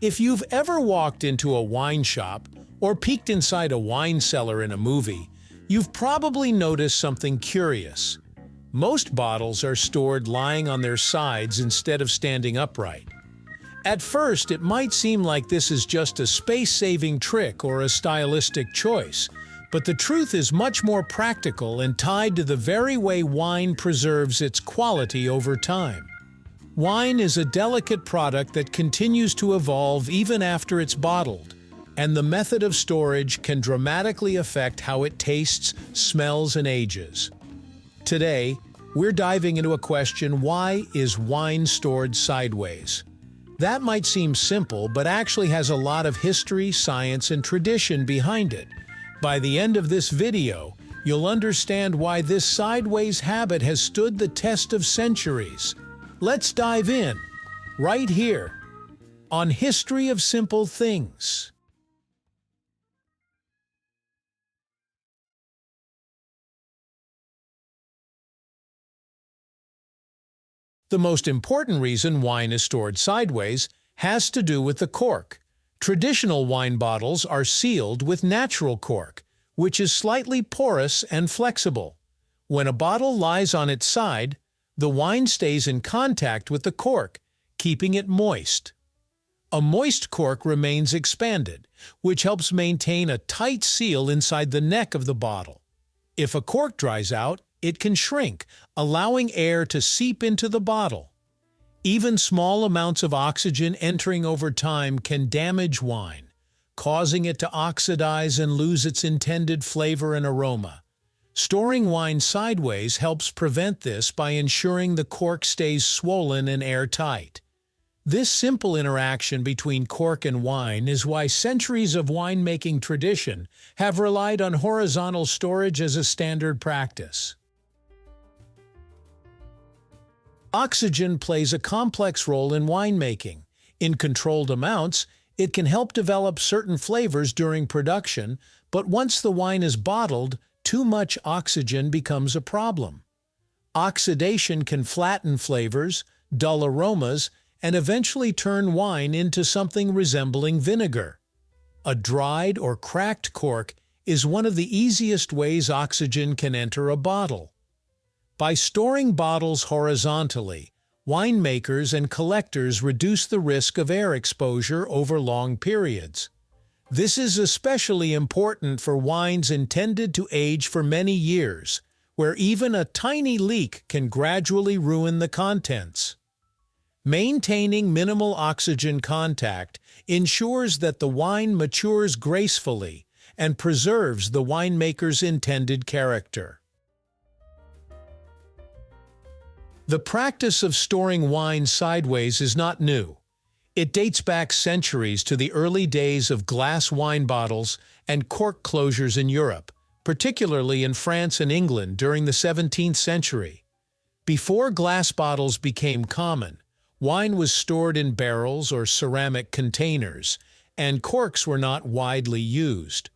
If you've ever walked into a wine shop or peeked inside a wine cellar in a movie, you've probably noticed something curious. Most bottles are stored lying on their sides instead of standing upright. At first, it might seem like this is just a space-saving trick or a stylistic choice, but the truth is much more practical and tied to the very way wine preserves its quality over time. Wine is a delicate product that continues to evolve even after it's bottled, and the method of storage can dramatically affect how it tastes, smells, and ages. Today, we're diving into a question: why is wine stored sideways? That might seem simple, but actually has a lot of history, science, and tradition behind it. By the end of this video, you'll understand why this sideways habit has stood the test of centuries. Let's dive in, right here, on History of Simple Things. The most important reason wine is stored sideways has to do with the cork. Traditional wine bottles are sealed with natural cork, which is slightly porous and flexible. When a bottle lies on its side, the wine stays in contact with the cork, keeping it moist. A moist cork remains expanded, which helps maintain a tight seal inside the neck of the bottle. If a cork dries out, it can shrink, allowing air to seep into the bottle. Even small amounts of oxygen entering over time can damage wine, causing it to oxidize and lose its intended flavor and aroma. Storing wine sideways helps prevent this by ensuring the cork stays swollen and airtight. This simple interaction between cork and wine is why centuries of winemaking tradition have relied on horizontal storage as a standard practice. Oxygen plays a complex role in winemaking. In controlled amounts, it can help develop certain flavors during production, but once the wine is bottled, too much oxygen becomes a problem. Oxidation can flatten flavors, dull aromas, and eventually turn wine into something resembling vinegar. A dried or cracked cork is one of the easiest ways oxygen can enter a bottle. By storing bottles horizontally, winemakers and collectors reduce the risk of air exposure over long periods. This is especially important for wines intended to age for many years, where even a tiny leak can gradually ruin the contents. Maintaining minimal oxygen contact ensures that the wine matures gracefully and preserves the winemaker's intended character. The practice of storing wine sideways is not new. It dates back centuries to the early days of glass wine bottles and cork closures in Europe, particularly in France and England during the 17th century. Before glass bottles became common, wine was stored in barrels or ceramic containers, and corks were not widely used.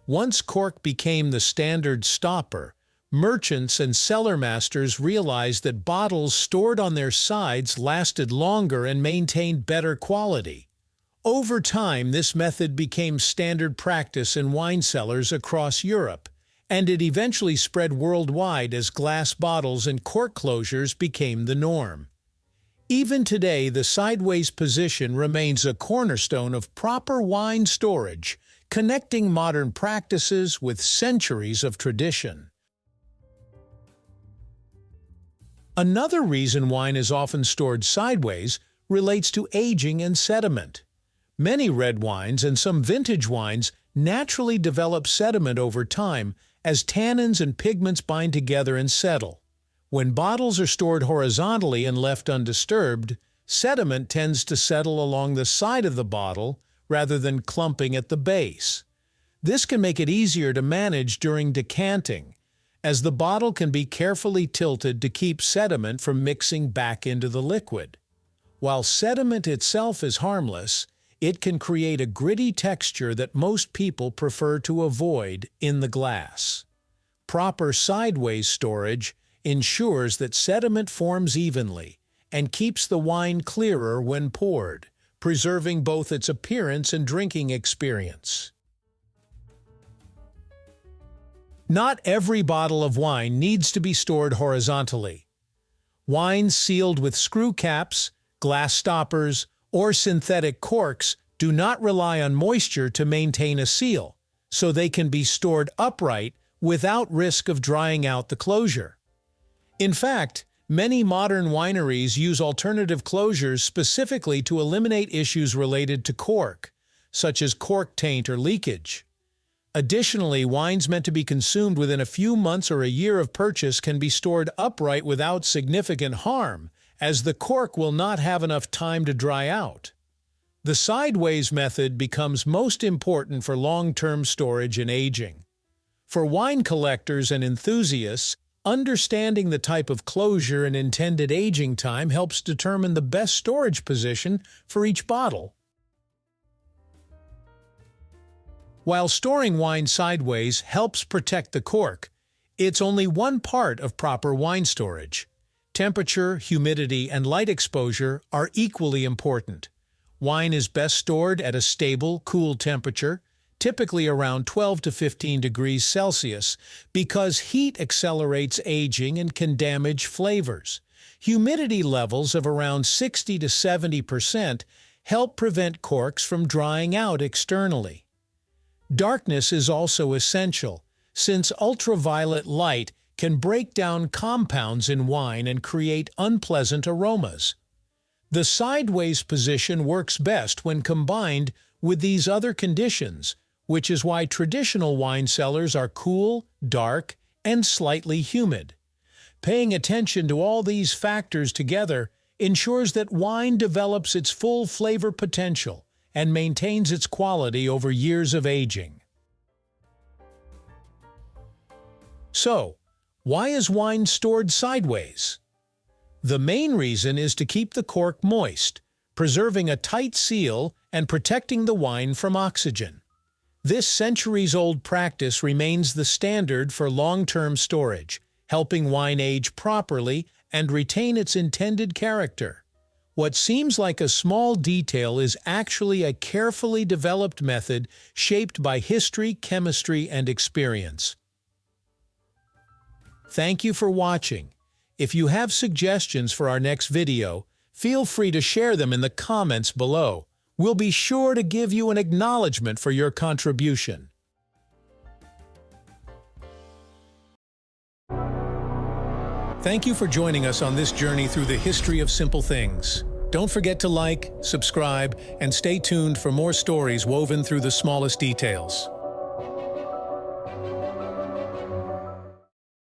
Once cork became the standard stopper, merchants and cellar masters realized that bottles stored on their sides lasted longer and maintained better quality. Over time, this method became standard practice in wine cellars across Europe, and it eventually spread worldwide as glass bottles and cork closures became the norm. Even today, the sideways position remains a cornerstone of proper wine storage, connecting modern practices with centuries of tradition. Another reason wine is often stored sideways relates to aging and sediment. Many red wines and some vintage wines naturally develop sediment over time as tannins and pigments bind together and settle. When bottles are stored horizontally and left undisturbed, sediment tends to settle along the side of the bottle rather than clumping at the base. This can make it easier to manage during decanting, as the bottle can be carefully tilted to keep sediment from mixing back into the liquid. While sediment itself is harmless, it can create a gritty texture that most people prefer to avoid in the glass. Proper sideways storage ensures that sediment forms evenly and keeps the wine clearer when poured, preserving both its appearance and drinking experience. Not every bottle of wine needs to be stored horizontally. Wines sealed with screw caps, glass stoppers, or synthetic corks do not rely on moisture to maintain a seal, so they can be stored upright without risk of drying out the closure. In fact, many modern wineries use alternative closures specifically to eliminate issues related to cork, such as cork taint or leakage. Additionally, wines meant to be consumed within a few months or a year of purchase can be stored upright without significant harm, as the cork will not have enough time to dry out. The sideways method becomes most important for long-term storage and aging. For wine collectors and enthusiasts, understanding the type of closure and intended aging time helps determine the best storage position for each bottle. While storing wine sideways helps protect the cork, it's only one part of proper wine storage. Temperature, humidity, and light exposure are equally important. Wine is best stored at a stable, cool temperature, typically around 12 to 15 degrees Celsius, because heat accelerates aging and can damage flavors. Humidity levels of around 60 to 70% help prevent corks from drying out externally. Darkness is also essential, since ultraviolet light can break down compounds in wine and create unpleasant aromas. The sideways position works best when combined with these other conditions, which is why traditional wine cellars are cool, dark, and slightly humid. Paying attention to all these factors together ensures that wine develops its full flavor potential and maintains its quality over years of aging. So, why is wine stored sideways? The main reason is to keep the cork moist, preserving a tight seal and protecting the wine from oxygen. This centuries-old practice remains the standard for long-term storage, helping wine age properly and retain its intended character. What seems like a small detail is actually a carefully developed method shaped by history, chemistry, and experience. Thank you for watching. If you have suggestions for our next video, feel free to share them in the comments below. We'll be sure to give you an acknowledgement for your contribution. Thank you for joining us on this journey through the history of simple things. Don't forget to like, subscribe, and stay tuned for more stories woven through the smallest details.